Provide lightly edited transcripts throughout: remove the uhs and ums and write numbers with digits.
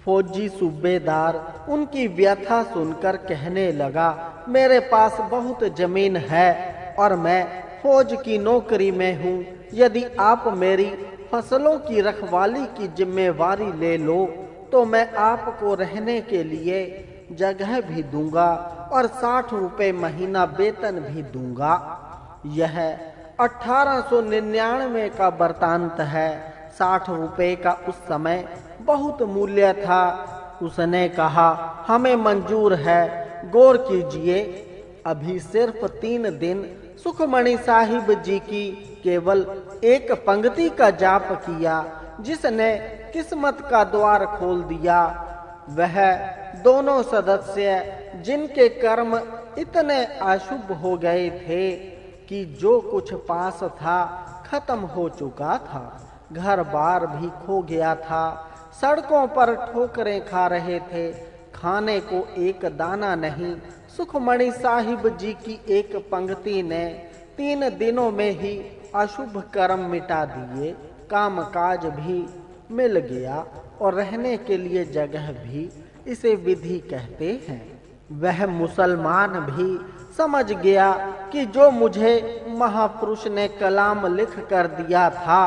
फौजी सूबेदार उनकी व्यथा सुनकर कहने लगा, मेरे पास बहुत जमीन है और मैं फौज की नौकरी में हूँ। यदि आप मेरी फसलों की रखवाली की जिम्मेवारी ले लो तो मैं आपको रहने के लिए जगह भी दूंगा और 60 रुपए महीना वेतन भी दूंगा। यह 1899 का वृतांत है। 60 रुपए का उस समय बहुत मूल्य था। उसने कहा, हमें मंजूर है, गौर कीजिए। अभी सिर्फ 3 दिन सुखमणि साहिब जी की केवल एक पंक्ति का जाप किया, जिसने किस्मत का द्वार खोल दिया। वह दोनों सदस्य जिनके कर्म इतने अशुभ हो गए थे कि जो कुछ पास था खत्म हो चुका था, घर बार भी खो गया था, सड़कों पर ठोकरें खा रहे थे, खाने को एक दाना नहीं। सुखमणि साहिब जी की एक पंक्ति ने 3 दिनों में ही अशुभ कर्म मिटा दिए। काम काज भी मिल गया और रहने के लिए जगह भी। इसे विधि कहते हैं। वह मुसलमान भी समझ गया कि जो मुझे महापुरुष ने कलाम लिख कर दिया था,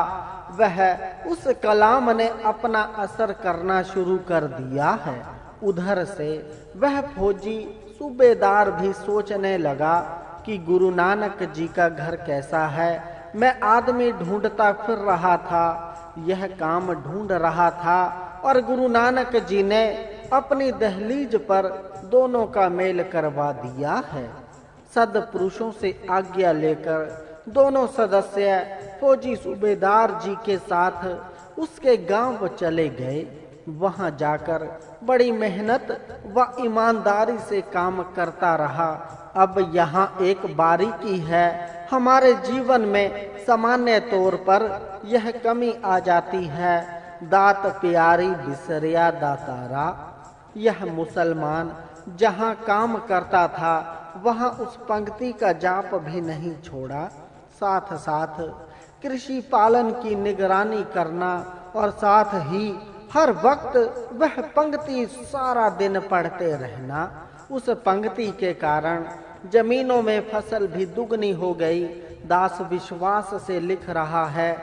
वह उस कलाम ने अपना असर करना शुरू कर दिया है। उधर से वह फौजी सूबेदार भी सोचने लगा कि गुरु नानक जी का घर कैसा है। मैं आदमी ढूंढता फिर रहा था, यह काम ढूंढ रहा था और गुरु नानक जी ने अपनी दहलीज पर दोनों का मेल करवा दिया है। सद्पुरुषों से आज्ञा लेकर दोनों सदस्य फौजी सूबेदार जी के साथ उसके गांव चले गए। वहां जाकर बड़ी मेहनत व ईमानदारी से काम करता रहा। अब यहाँ एक बारीकी है, हमारे जीवन में सामान्य तौर पर यह कमी आ जाती है, दात प्यारी बिसरिया दातारा। यह मुसलमान जहाँ काम करता था वहाँ उस पंक्ति का जाप भी नहीं छोड़ा। साथ साथ कृषि पालन की निगरानी करना और साथ ही हर वक्त वह पंक्ति सारा दिन पढ़ते रहना। उस पंक्ति के कारण जमीनों में फसल भी दुगनी हो गई। दास विश्वास से लिख रहा है,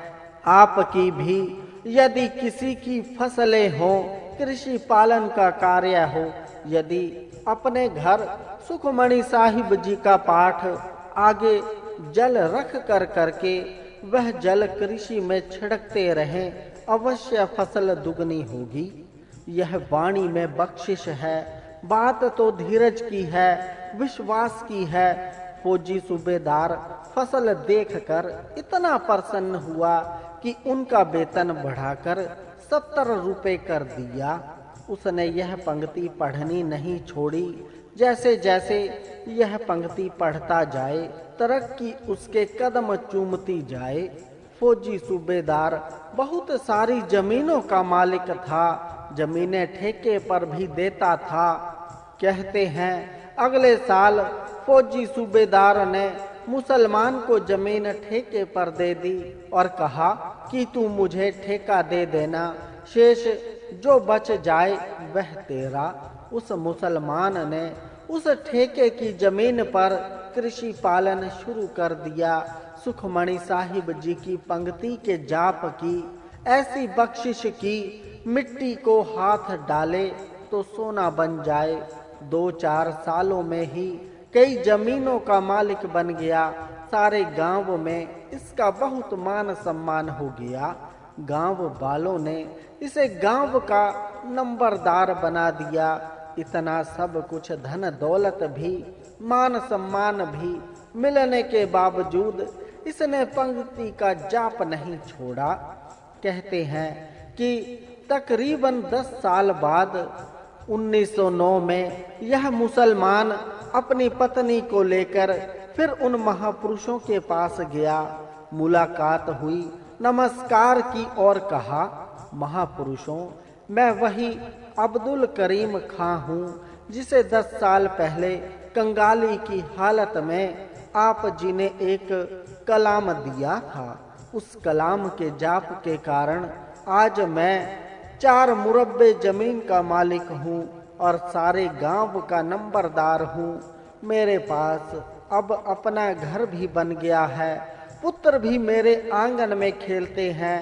आपकी भी यदि किसी की फसलें हो, कृषि पालन का कार्य हो, यदि अपने घर सुखमणि साहिब जी का पाठ आगे जल रख कर करके वह जल कृषि में छिड़कते रहें, अवश्य फसल दुगनी होगी। यह वाणी में बख्शिश है, बात तो धीरज की है, विश्वास की है। फौजी सूबेदार फसल देखकर इतना प्रसन्न हुआ कि उनका वेतन बढ़ाकर 70 रुपए कर दिया। उसने यह पंक्ति पढ़नी नहीं छोड़ी। जैसे जैसे यह पंक्ति पढ़ता जाए, तरक्की उसके कदम चूमती जाए। फौजी सूबेदार बहुत सारी जमीनों का मालिक था, जमीनें ठेके पर भी देता था। कहते हैं अगले साल फौजी सूबेदार ने मुसलमान को जमीन ठेके पर दे दी और कहा कि तू मुझे ठेका दे देना, शेष जो बच जाए वह तेरा। उस मुसलमान ने उस ठेके की जमीन पर कृषि पालन शुरू कर दिया। सुखमणि साहिब जी की पंक्ति के जाप की ऐसी बख्शिश की, मिट्टी को हाथ डाले तो सोना बन जाए। 2-4 सालों में ही कई जमीनों का मालिक बन गया। सारे गांव में इसका बहुत मान सम्मान हो गया। गांव वालों ने इसे गांव का नंबरदार बना दिया। इतना सब कुछ धन दौलत भी मान सम्मान भी मिलने के बावजूद इसने पंक्ति का जाप नहीं छोड़ा। कहते हैं कि तकरीबन 10 साल बाद 1909 में यह मुसलमान अपनी पत्नी को लेकर फिर उन महापुरुषों के पास गया। मुलाकात हुई, नमस्कार की और कहा, महापुरुषों, मैं वही अब्दुल करीम खां हूँ जिसे 10 साल पहले कंगाली की हालत में आप जी ने एक कलाम दिया था। उस कलाम के जाप के कारण आज मैं 4 मुरब्बे जमीन का मालिक हूँ और सारे गांव का नंबरदार हूँ। मेरे पास अब अपना घर भी बन गया है, पुत्र भी मेरे आंगन में खेलते हैं।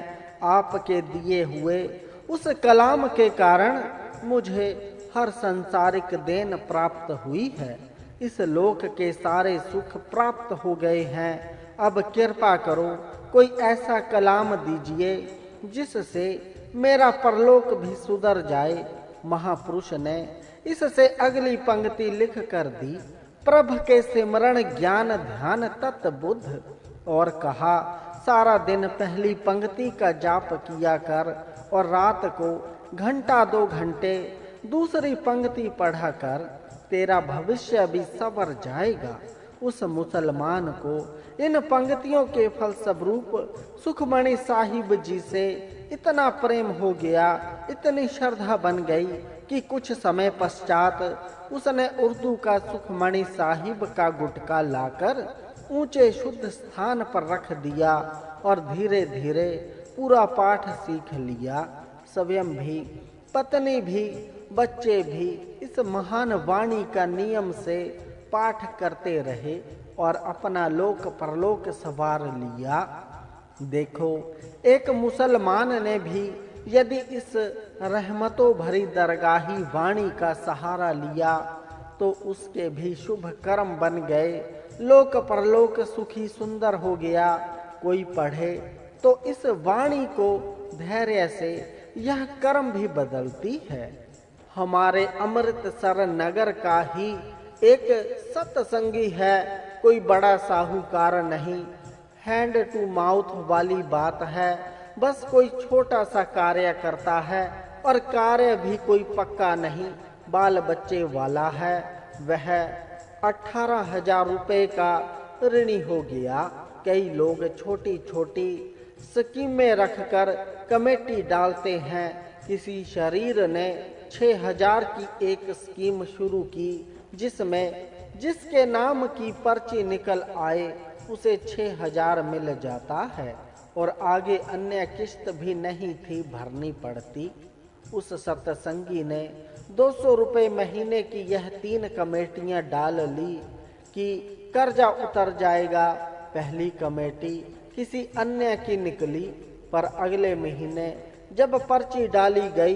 आपके दिए हुए उस कलाम के कारण मुझे हर संसारिक देन प्राप्त हुई है। इस लोक के सारे सुख प्राप्त हो गए हैं। अब कृपा करो कोई ऐसा कलाम दीजिए जिससे मेरा परलोक भी सुधर जाए। महापुरुष ने इससे अगली पंक्ति लिख कर दी। प्रभ के सिमरण ज्ञान ध्यान तत् बुद्ध। और कहा, सारा दिन पहली पंक्ति का जाप किया कर और रात को 1-2 घंटे दूसरी पंक्ति पढ़ा कर, तेरा भविष्य भी संवर जाएगा। उस मुसलमान को इन पंक्तियों के फलस्वरूप सुखमणि साहिब जी से इतना प्रेम हो गया, इतनी श्रद्धा बन गई कि कुछ समय पश्चात उसने उर्दू का सुखमणि साहिब का गुटका लाकर ऊंचे शुद्ध स्थान पर रख दिया और धीरे धीरे पूरा पाठ सीख लिया। स्वयं भी, पत्नी भी, बच्चे भी इस महान वाणी का नियम से पाठ करते रहे और अपना लोक परलोक संवार लिया। देखो, एक मुसलमान ने भी यदि इस रहमतों भरी दरगाही वाणी का सहारा लिया तो उसके भी शुभ कर्म बन गए, लोक परलोक सुखी सुंदर हो गया। कोई पढ़े तो इस वाणी को धैर्य से यह कर्म भी बदलती है। हमारे अमृतसर नगर का ही एक सत्संगी है, कोई बड़ा साहूकार नहीं, हैंड टू माउथ वाली बात है। बस कोई छोटा सा कार्य करता है और कार्य भी कोई पक्का नहीं, बाल बच्चे वाला है। वह 18,000 रुपए का ऋणी हो गया। कई लोग छोटी छोटी स्कीमें रखकर कमेटी डालते हैं। किसी शरीर ने 6,000 की एक स्कीम शुरू की जिसमें जिसके नाम की पर्ची निकल आए उसे 6,000 मिल जाता है और आगे अन्य किस्त भी नहीं थी भरनी पड़ती। उस सत्संगी ने 200 रुपए महीने की यह 3 कमेटियां डाल ली कि कर्जा उतर जाएगा। पहली कमेटी किसी अन्य की निकली, पर अगले महीने जब पर्ची डाली गई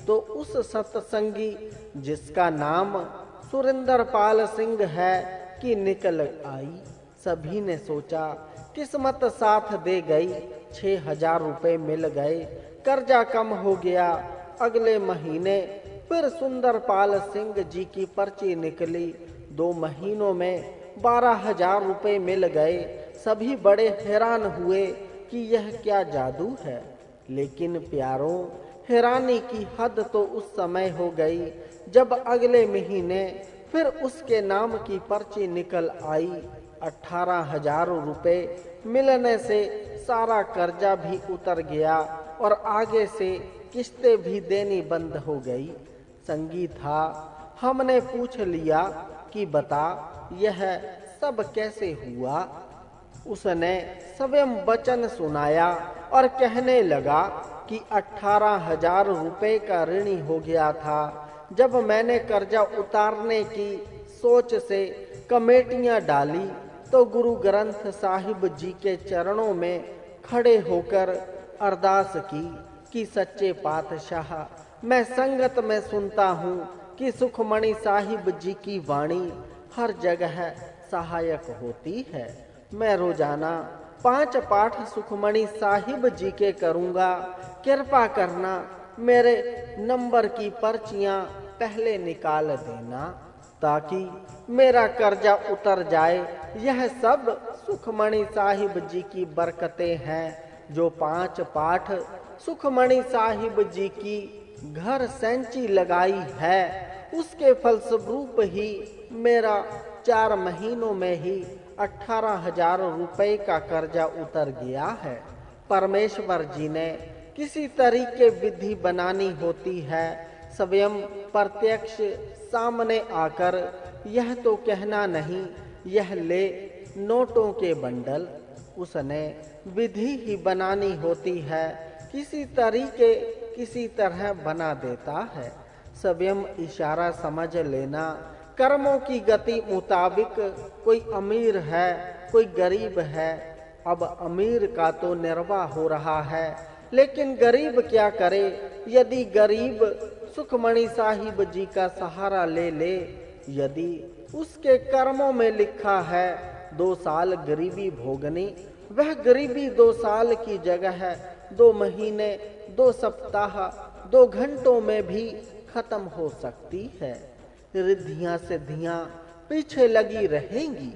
तो उस सत्संगी जिसका नाम सुरेंद्र पाल सिंह है कि निकल आई। सभी ने सोचा किस्मत साथ दे गई, 6,000 रुपए मिल गए, कर्जा कम हो गया। अगले महीने फिर सुंदरपाल सिंह जी की पर्ची निकली। 2 महीनों में 12,000 रुपए मिल गए। सभी बड़े हैरान हुए कि यह क्या जादू है। लेकिन प्यारों, हैरानी की हद तो उस समय हो गई जब अगले महीने फिर उसके नाम की पर्ची निकल आई। 18,000 रुपए मिलने से सारा कर्जा भी उतर गया और आगे से किस्तें भी देनी बंद हो गई। संगी था, हमने पूछ लिया कि बता यह सब कैसे हुआ। उसने स्वयं वचन सुनाया और कहने लगा कि 18,000 रुपए का ऋणी हो गया था। जब मैंने कर्जा उतारने की सोच से कमेटियां डाली तो गुरु ग्रंथ साहिब जी के चरणों में खड़े होकर अरदास की कि सच्चे पातशाह, मैं संगत में सुनता हूँ कि सुखमणि साहिब जी की वाणी हर जगह सहायक होती है। मैं रोजाना 5 पाठ सुखमणि साहिब जी के करूँगा। कृपा करना मेरे नंबर की पर्चियाँ पहले निकाल देना ताकि मेरा कर्जा उतर जाए। यह सब सुखमणि साहिब जी की बरकतें हैं। जो 5 पाठ सुखमणि साहिब जी की घर सेंची लगाई है उसके फलस्वरूप ही मेरा 4 महीनों में ही 18,000 रुपए का कर्जा उतर गया है। परमेश्वर जी ने किसी तरीके विधि बनानी होती है। स्वयं प्रत्यक्ष सामने आकर यह तो कहना नहीं, यह ले नोटों के बंडल। उसने विधि ही बनानी होती है। किसी तरीके किसी तरह बना देता है। स्वयं इशारा समझ लेना। कर्मों की गति मुताबिक कोई अमीर है, कोई गरीब है। अब अमीर का तो निर्वाह हो रहा है, लेकिन गरीब क्या करे? यदि गरीब सुखमणि साहिब जी का सहारा ले ले, यदि उसके कर्मों में लिखा है 2 साल गरीबी भोगनी, वह गरीबी 2 साल की जगह 2 महीने, 2 सप्ताह, 2 घंटों में भी खत्म हो सकती है। रिद्धियां सिद्धियां पीछे लगी रहेंगी।